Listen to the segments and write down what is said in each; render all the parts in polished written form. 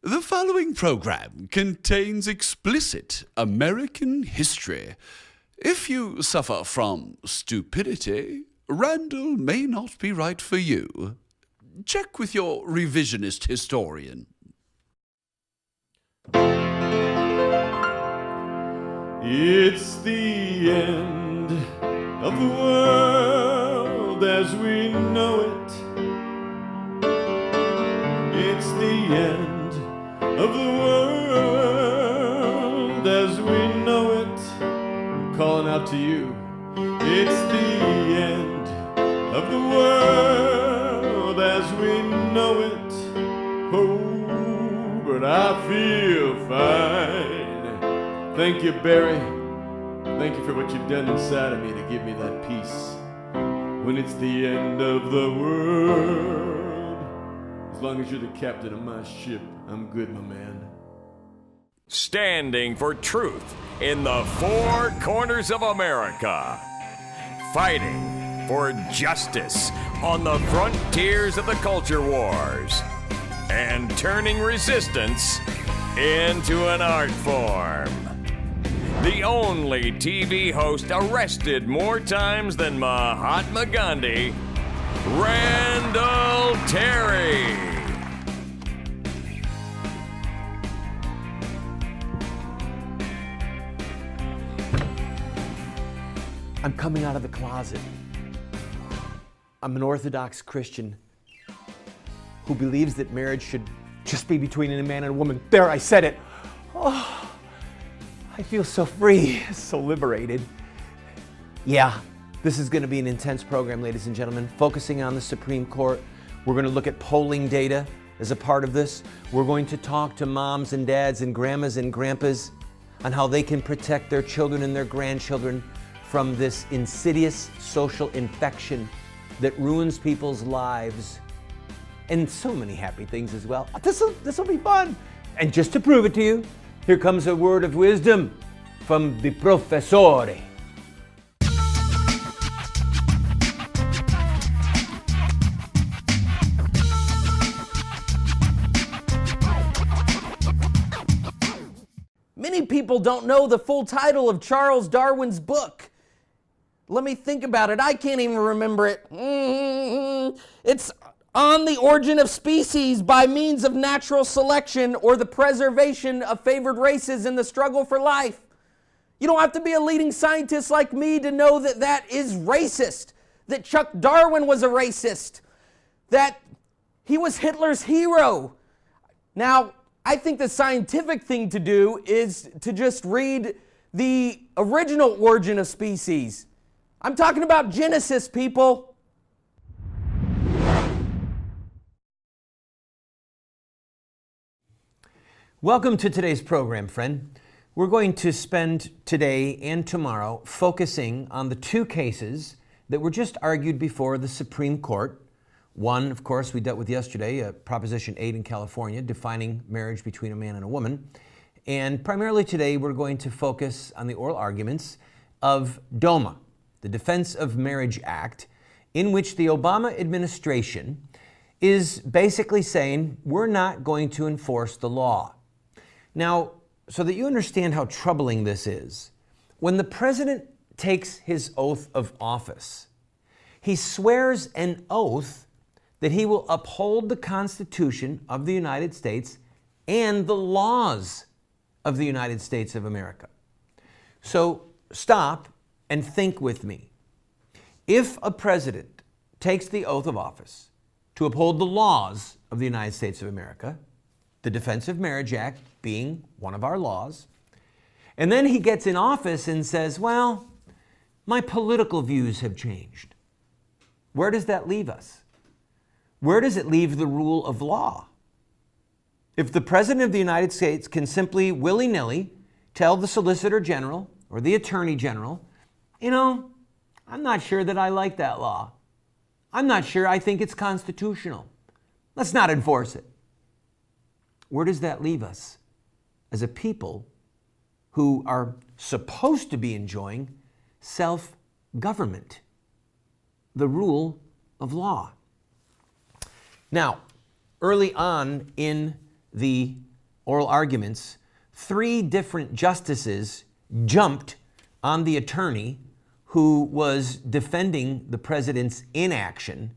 The following program contains explicit American history. If you suffer from stupidity, Randall may not be right for you. Check with your revisionist historian. It's the end of the world as we know it. It's the end of the world as we know it. I'm calling out to you. It's the end of the world as we know it. Oh, but I feel fine. Thank you, Barry. Thank you for what you've done inside of me to give me that peace. When it's the end of the world, as long as you're the captain of my ship, I'm good, my man. Standing for truth in the four corners of America. Fighting for justice on the frontiers of the culture wars. And turning resistance into an art form. The only TV host arrested more times than Mahatma Gandhi, Randall Terry. I'm coming out of the closet. I'm an Orthodox Christian who believes that marriage should just be between a man and a woman. There, I said it. Oh, I feel so free, so liberated. Yeah, this is going to be an intense program, ladies and gentlemen, focusing on the Supreme Court. We're going to look at polling data as a part of this. We're going to talk to moms and dads and grandmas and grandpas on how they can protect their children and their grandchildren from this insidious social infection that ruins people's lives. And so many happy things as well. This'll be fun. And just to prove it to you, here comes a word of wisdom from the professore. Many people don't know the full title of Charles Darwin's book. Let me think about it. I can't even remember it. It's On the Origin of Species by Means of Natural Selection or the Preservation of Favored Races in the Struggle for Life. You don't have to be a leading scientist like me to know that that is racist, that Chuck Darwin was a racist, that he was Hitler's hero. Now, I think the scientific thing to do is to just read the original Origin of Species. I'm talking about Genesis, people. Welcome to today's program, friend. We're going to spend today and tomorrow focusing on the two cases that were just argued before the Supreme Court. One, of course, we dealt with yesterday, Proposition 8 in California, defining marriage between a man and a woman. And primarily today, we're going to focus on the oral arguments of DOMA, the Defense of Marriage Act, in which the Obama administration is basically saying we're not going to enforce the law. Now, so that you understand how troubling this is, when the president takes his oath of office, he swears an oath that he will uphold the Constitution of the United States and the laws of the United States of America. So stop and think with me. If a president takes the oath of office to uphold the laws of the United States of America, the Defense of Marriage Act being one of our laws, and then he gets in office and says, well, my political views have changed. Where does that leave us? Where does it leave the rule of law? If the President of the United States can simply willy-nilly tell the Solicitor General or the Attorney General, you know, I'm not sure that I like that law. I'm not sure I think it's constitutional. Let's not enforce it. Where does that leave us as a people who are supposed to be enjoying self-government, the rule of law? Now, early on in the oral arguments, 3 different justices jumped on the attorney who was defending the president's inaction.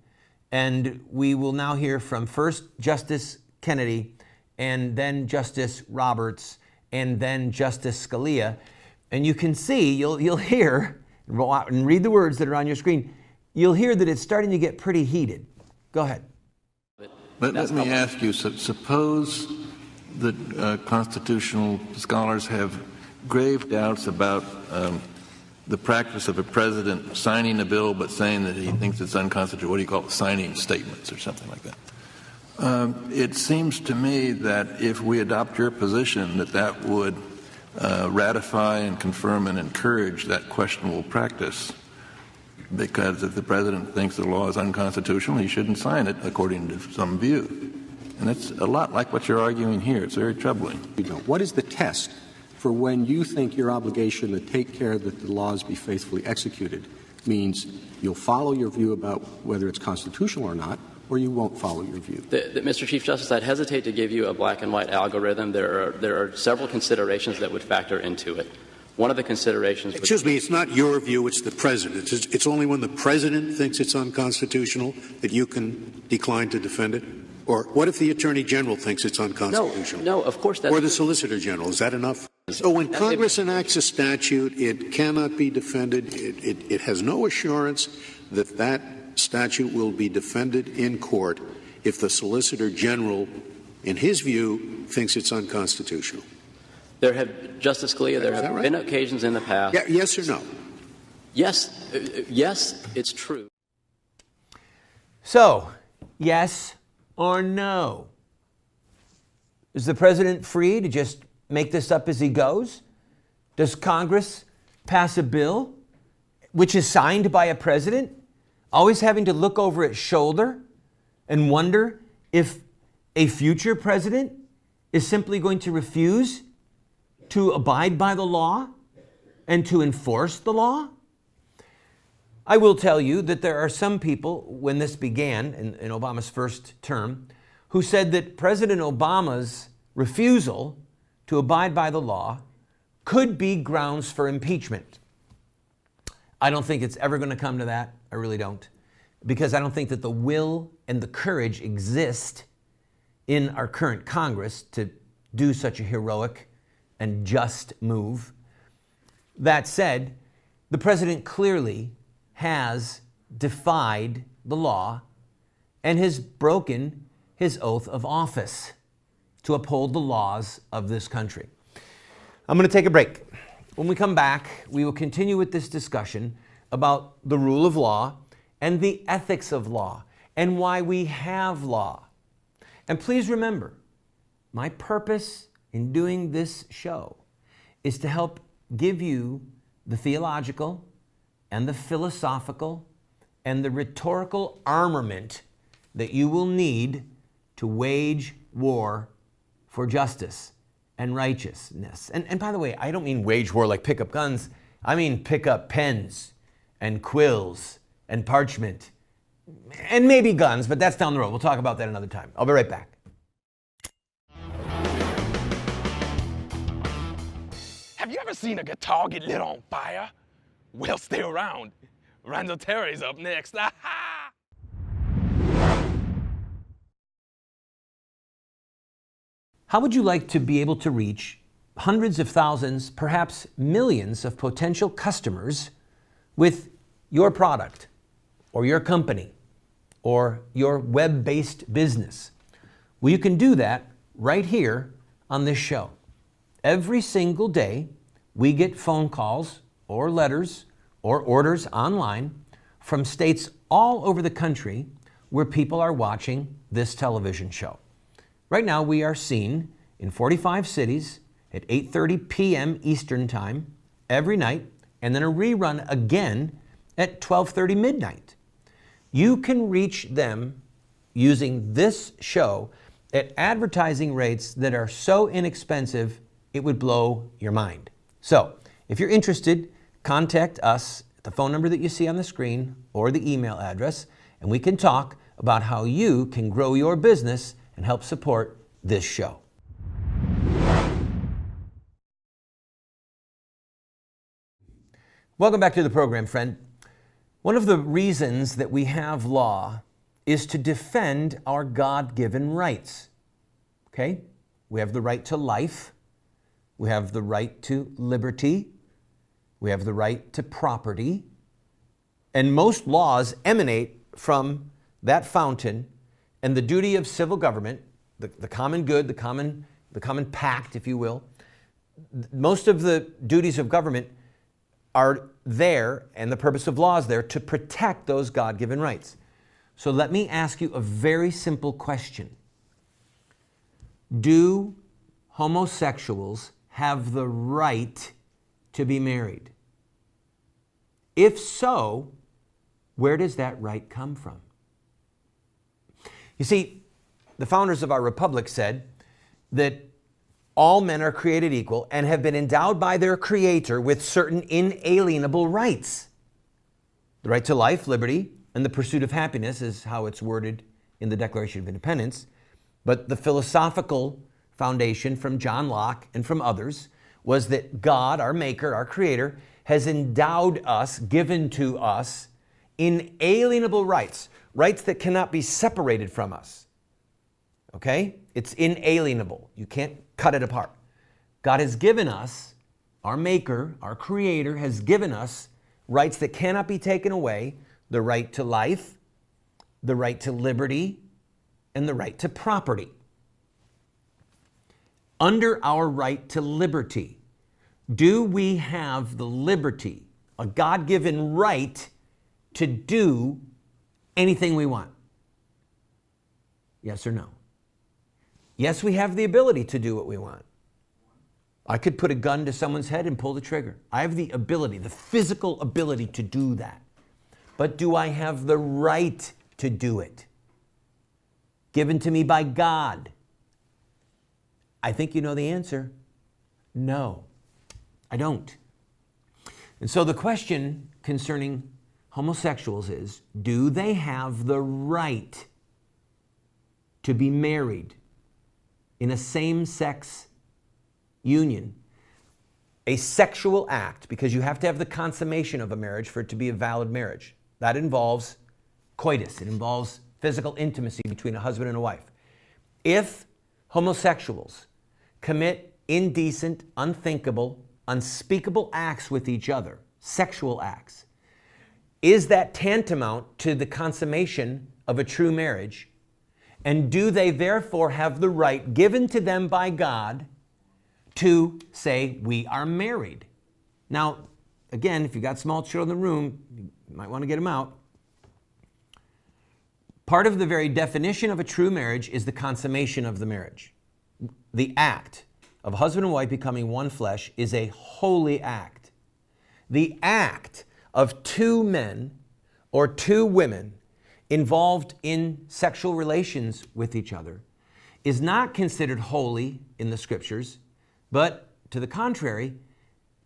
And we will now hear from first Justice Kennedy, and then Justice Roberts, and then Justice Scalia. And you can see, you'll hear, and read the words that are on your screen, you'll hear that it's starting to get pretty heated. Go ahead. Let me ask you, suppose that constitutional scholars have grave doubts about the practice of a president signing a bill but saying that he thinks it's unconstitutional. What do you call it? Signing statements or something like that. It seems to me that if we adopt your position, that would ratify and confirm and encourage that questionable practice. Because if the president thinks the law is unconstitutional, he shouldn't sign it according to some view. And that's a lot like what you're arguing here. It's very troubling. What is the test for when you think your obligation to take care that the laws be faithfully executed means you'll follow your view about whether it's constitutional or not, or you won't follow your view? Mr. Chief Justice, I'd hesitate to give you a black and white algorithm. There are several considerations that would factor into it. One of the considerations... Excuse me, it's not your view, it's the president. It's only when the president thinks it's unconstitutional that you can decline to defend it? Or what if the Attorney General thinks it's unconstitutional? No, of course that's... Or the Solicitor General, is that enough? So when Congress enacts a statute, it cannot be defended. It has no assurance that that statute will be defended in court if the Solicitor General, in his view, thinks it's unconstitutional. There have, Justice Scalia, there have been occasions in the past... Yeah, yes or no? Yes, it's true. So, yes or no? Is the president free to just make this up as he goes? Does Congress pass a bill which is signed by a president, always having to look over its shoulder and wonder if a future president is simply going to refuse to abide by the law and to enforce the law? I will tell you that there are some people, when this began in Obama's first term, who said that President Obama's refusal to abide by the law could be grounds for impeachment. I don't think it's ever going to come to that. I really don't. Because I don't think that the will and the courage exist in our current Congress to do such a heroic and just move. That said, the president clearly has defied the law and has broken his oath of office to uphold the laws of this country. I'm going to take a break. When we come back, we will continue with this discussion about the rule of law and the ethics of law and why we have law. And please remember, my purpose in doing this show is to help give you the theological and the philosophical and the rhetorical armament that you will need to wage war for justice and righteousness. And by the way, I don't mean wage war like pick up guns. I mean pick up pens and quills and parchment and maybe guns, but that's down the road. We'll talk about that another time. I'll be right back. Have you ever seen a guitar get lit on fire? Well, stay around. Randall Terry's up next. How would you like to be able to reach hundreds of thousands, perhaps millions of potential customers with your product or your company or your web-based business? Well, you can do that right here on this show. Every single day, we get phone calls or letters or orders online from states all over the country where people are watching this television show. Right now, we are seen in 45 cities at 8:30 p.m. Eastern Time every night, and then a rerun again at 12:30 midnight. You can reach them using this show at advertising rates that are so inexpensive, it would blow your mind. So, if you're interested, contact us at the phone number that you see on the screen or the email address, and we can talk about how you can grow your business and help support this show. Welcome back to the program, friend. One of the reasons that we have law is to defend our God-given rights. Okay? We have the right to life. We have the right to liberty. We have the right to property. And most laws emanate from that fountain, and the duty of civil government, the common good, the common pact, if you will, most of the duties of government are there, and the purpose of law is there to protect those God-given rights. So let me ask you a very simple question. Do homosexuals have the right to be married? If so, where does that right come from? You see, the founders of our republic said that all men are created equal and have been endowed by their Creator with certain inalienable rights. The right to life, liberty, and the pursuit of happiness is how it's worded in the Declaration of Independence. But the philosophical foundation from John Locke and from others was that God, our Maker, our Creator, has endowed us, given to us, inalienable rights, rights that cannot be separated from us. Okay? It's inalienable. You can't cut it apart. God has given us, our Maker, our Creator, has given us rights that cannot be taken away: the right to life, the right to liberty, and the right to property. Under our right to liberty, do we have the liberty, a God-given right, to do anything we want? Yes or no? Yes, we have the ability to do what we want. I could put a gun to someone's head and pull the trigger. I have the ability, the physical ability to do that. But do I have the right to do it? Given to me by God? I think you know the answer. No, I don't. And so the question concerning homosexuals is, do they have the right to be married in a same-sex union, a sexual act, because you have to have the consummation of a marriage for it to be a valid marriage. That involves coitus. It involves physical intimacy between a husband and a wife. If homosexuals commit indecent, unthinkable, unspeakable acts with each other, sexual acts, is that tantamount to the consummation of a true marriage? And do they therefore have the right given to them by God to say, we are married? Now, again, if you've got small children in the room, you might want to get them out. Part of the very definition of a true marriage is the consummation of the marriage. The act of husband and wife becoming one flesh is a holy act. The act of two men or two women involved in sexual relations with each other is not considered holy in the Scriptures, but to the contrary,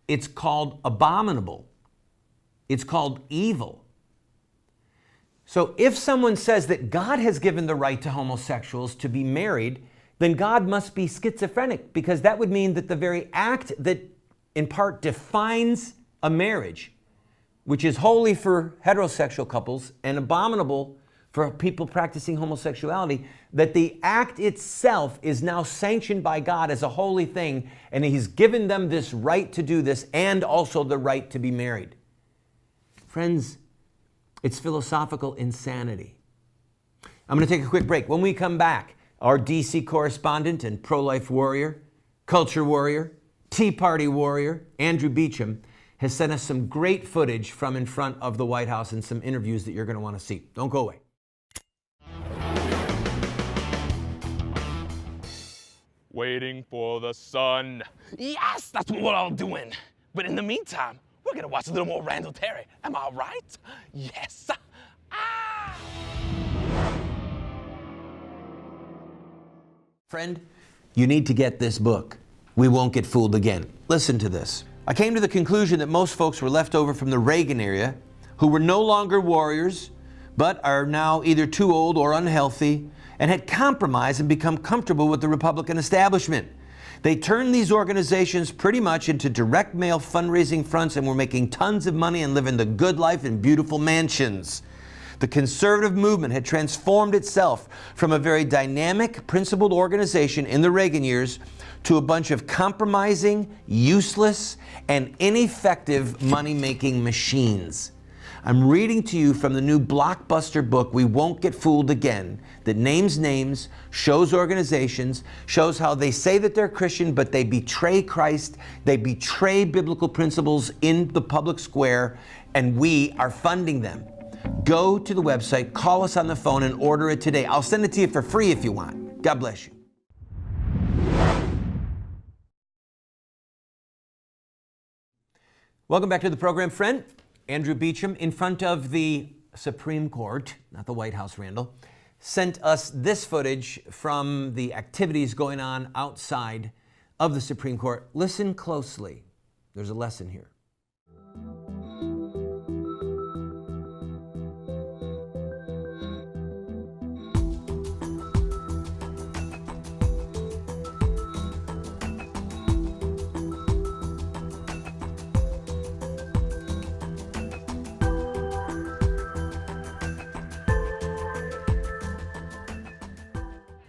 it's called abominable. It's called evil. So if someone says that God has given the right to homosexuals to be married, then God must be schizophrenic, because that would mean that the very act that in part defines a marriage, which is holy for heterosexual couples and abominable for people practicing homosexuality, that the act itself is now sanctioned by God as a holy thing, and He's given them this right to do this and also the right to be married. Friends, it's philosophical insanity. I'm going to take a quick break. When we come back, our DC correspondent and pro-life warrior, culture warrior, Tea Party warrior, Andrew Beecham, has sent us some great footage from in front of the White House and some interviews that you're going to want to see. Don't go away. Waiting for the sun. Yes, that's what we're all doing. But in the meantime, we're gonna watch a little more Randall Terry. Am I right? Yes. Ah! Friend, you need to get this book. We Won't Get Fooled Again. Listen to this. I came to the conclusion that most folks were left over from the Reagan era who were no longer warriors, but are now either too old or unhealthy, and had compromised and become comfortable with the Republican establishment. They turned these organizations pretty much into direct mail fundraising fronts, and were making tons of money and living the good life in beautiful mansions. The conservative movement had transformed itself from a very dynamic, principled organization in the Reagan years to a bunch of compromising, useless, and ineffective money-making machines. I'm reading to you from the new blockbuster book, We Won't Get Fooled Again, that names names, shows organizations, shows how they say that they're Christian, but they betray Christ, they betray biblical principles in the public square, and we are funding them. Go to the website, call us on the phone, and order it today. I'll send it to you for free if you want. God bless you. Welcome back to the program, friend. Andrew Beecham, in front of the Supreme Court, not the White House, Randall, sent us this footage from the activities going on outside of the Supreme Court. Listen closely. There's a lesson here.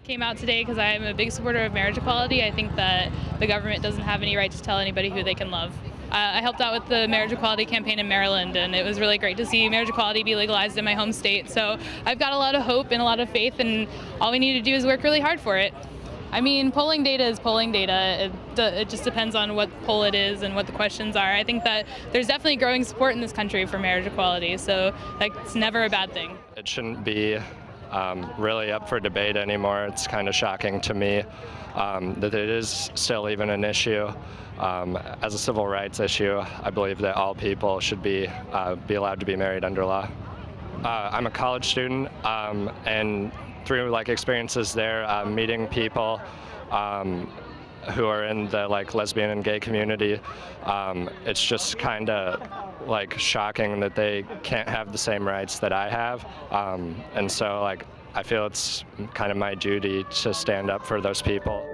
Came out today because I am a big supporter of marriage equality. I think that the government doesn't have any right to tell anybody who they can love. I helped out with the marriage equality campaign in Maryland, and it was really great to see marriage equality be legalized in my home state. So I've got a lot of hope and a lot of faith, and all we need to do is work really hard for it. I mean, polling data is polling data. It just depends on what poll it is and what the questions are. I think that there's definitely growing support in this country for marriage equality, so that's never a bad thing. It shouldn't be really up for debate anymore. It's kind of shocking to me that it is still even an issue. As a civil rights issue, I believe that all people should be allowed to be married under law. I'm a college student, and through experiences there, meeting people who are in the lesbian and gay community, it's just kind of shocking that they can't have the same rights that I have, and so I feel it's kind of my duty to stand up for those people.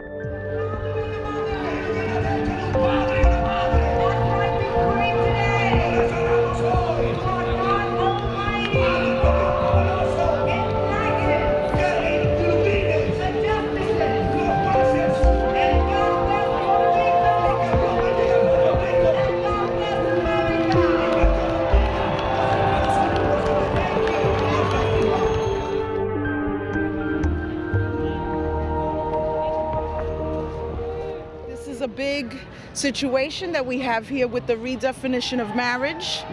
Situation that we have here with the redefinition of marriage.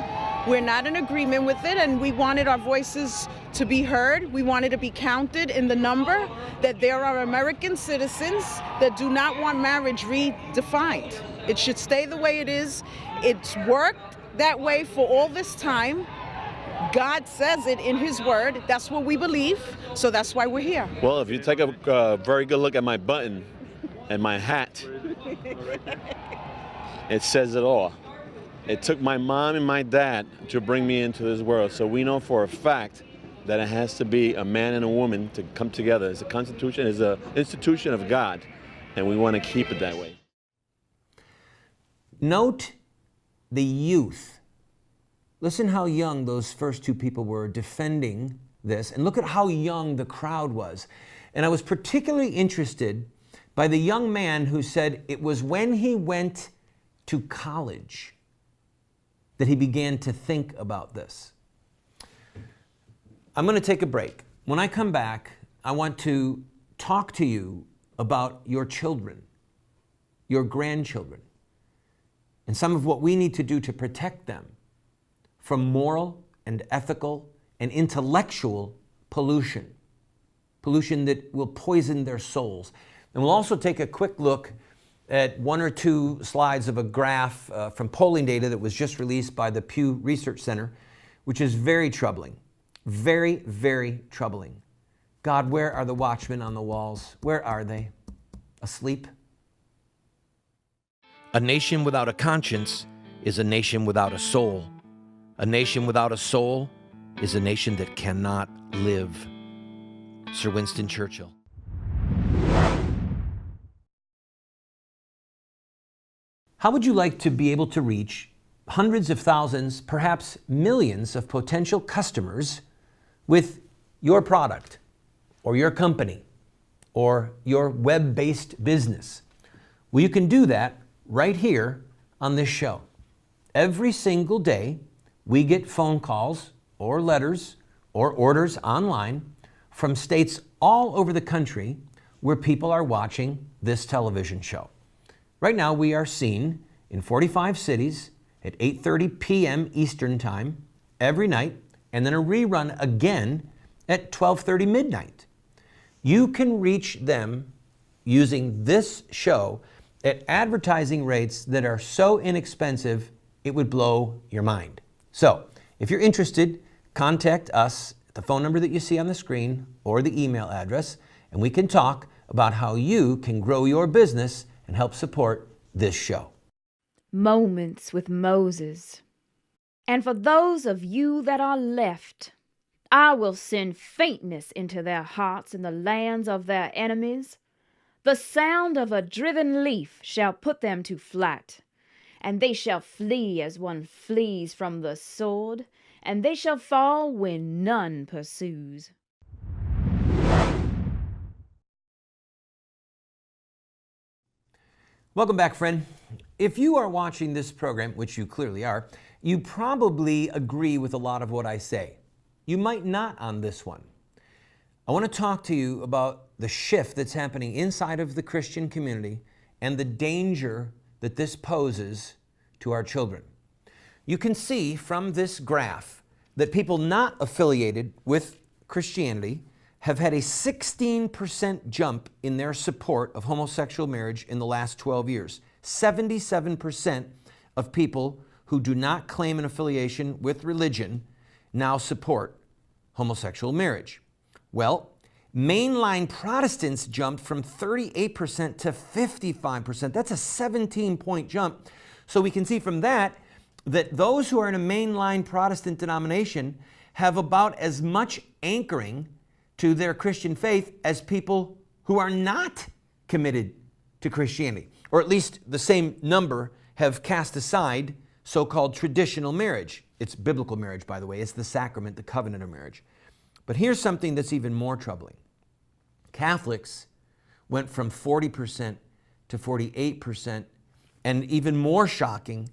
We're not in agreement with it, and we wanted our voices to be heard. We wanted to be counted in the number that there are American citizens that do not want marriage redefined. It should stay the way it is. It's worked that way for all this time. God says it in His Word. That's what we believe, so that's why we're here. Well, if you take a very good look at my button and my hat, it says it all. It took my mom and my dad to bring me into this world, so we know for a fact that it has to be a man and a woman to come together. It's a constitution, it's an institution of God, and we want to keep it that way. Note the youth. Listen how young those first two people were defending this, and look at how young the crowd was. And I was particularly interested by the young man who said it was when he went to college that he began to think about this. I'm going to take a break. When I come back, I want to talk to you about your children, your grandchildren, and some of what we need to do to protect them from moral and ethical and intellectual pollution that will poison their souls. And we'll also take a quick look at one or two slides of a graph from polling data that was just released by the Pew Research Center, which is very troubling. Very, very troubling. God, where are the watchmen on the walls? Where are they? Asleep? A nation without a conscience is a nation without a soul. A nation without a soul is a nation that cannot live. Sir Winston Churchill. How would you like to be able to reach hundreds of thousands, perhaps millions of potential customers with your product or your company or your web-based business? Well, you can do that right here on this show. Every single day, we get phone calls or letters or orders online from states all over the country where people are watching this television show. Right now, we are seen in 45 cities at 8:30 p.m. Eastern Time every night, and then a rerun again at 12:30 midnight. You can reach them using this show at advertising rates that are so inexpensive, it would blow your mind. So, if you're interested, contact us at the phone number that you see on the screen or the email address, and we can talk about how you can grow your business and help support this show. Moments with Moses. And for those of you that are left, I will send faintness into their hearts in the lands of their enemies. The sound of a driven leaf shall put them to flight, and they shall flee as one flees from the sword, and they shall fall when none pursues. Welcome back, friend. If you are watching this program, which you clearly are, you probably agree with a lot of what I say. You might not on this one. I want to talk to you about the shift that's happening inside of the Christian community and the danger that this poses to our children. You can see from this graph that people not affiliated with Christianity have had a 16% jump in their support of homosexual marriage in the last 12 years. 77% of people who do not claim an affiliation with religion now support homosexual marriage. Well, mainline Protestants jumped from 38% to 55%. That's a 17-point jump. So we can see from that those who are in a mainline Protestant denomination have about as much anchoring to their Christian faith as people who are not committed to Christianity. Or at least the same number have cast aside so-called traditional marriage. It's biblical marriage, by the way. It's the sacrament, the covenant of marriage. But here's something that's even more troubling. Catholics went from 40% to 48%, and even more shocking,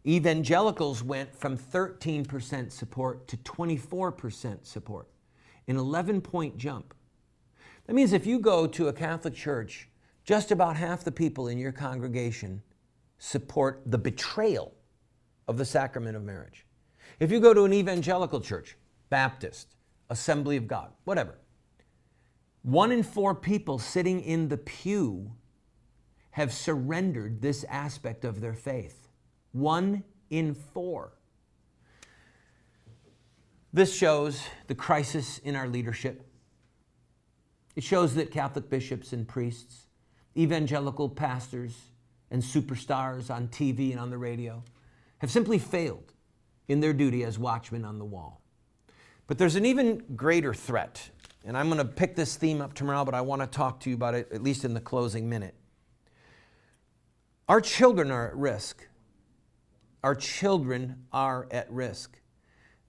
evangelicals went from 13% support to 24% support, an 11-point jump. That means if you go to a Catholic church, just about half the people in your congregation support the betrayal of the sacrament of marriage. If you go to an evangelical church, Baptist, Assembly of God, whatever, 1 in 4 people sitting in the pew have surrendered this aspect of their faith. 1 in 4. This shows the crisis in our leadership. It shows that Catholic bishops and priests, evangelical pastors and superstars on TV and on the radio have simply failed in their duty as watchmen on the wall. But there's an even greater threat, and I'm going to pick this theme up tomorrow, but I want to talk to you about it at least in the closing minute. Our children are at risk. Our children are at risk.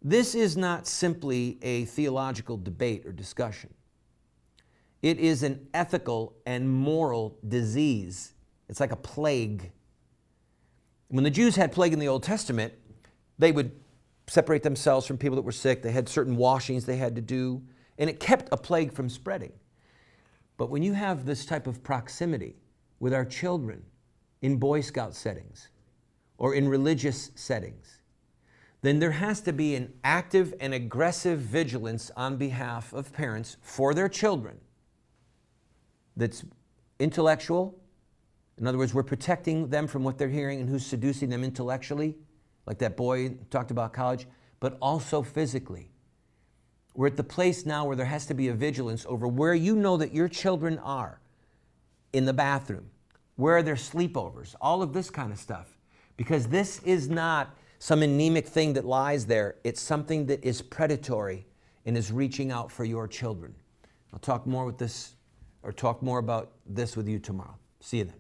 This is not simply a theological debate or discussion. It is an ethical and moral disease. It's like a plague. When the Jews had plague in the Old Testament, they would separate themselves from people that were sick. They had certain washings they had to do, and it kept a plague from spreading. But when you have this type of proximity with our children in Boy Scout settings or in religious settings, then there has to be an active and aggressive vigilance on behalf of parents for their children that's intellectual. In other words, we're protecting them from what they're hearing and who's seducing them intellectually, like that boy talked about college, but also physically. We're at the place now where there has to be a vigilance over where you know that your children are in the bathroom, where are their sleepovers, all of this kind of stuff. Because this is not some anemic thing that lies there. It's something that is predatory and is reaching out for your children. I'll talk more about this with you tomorrow. See you then.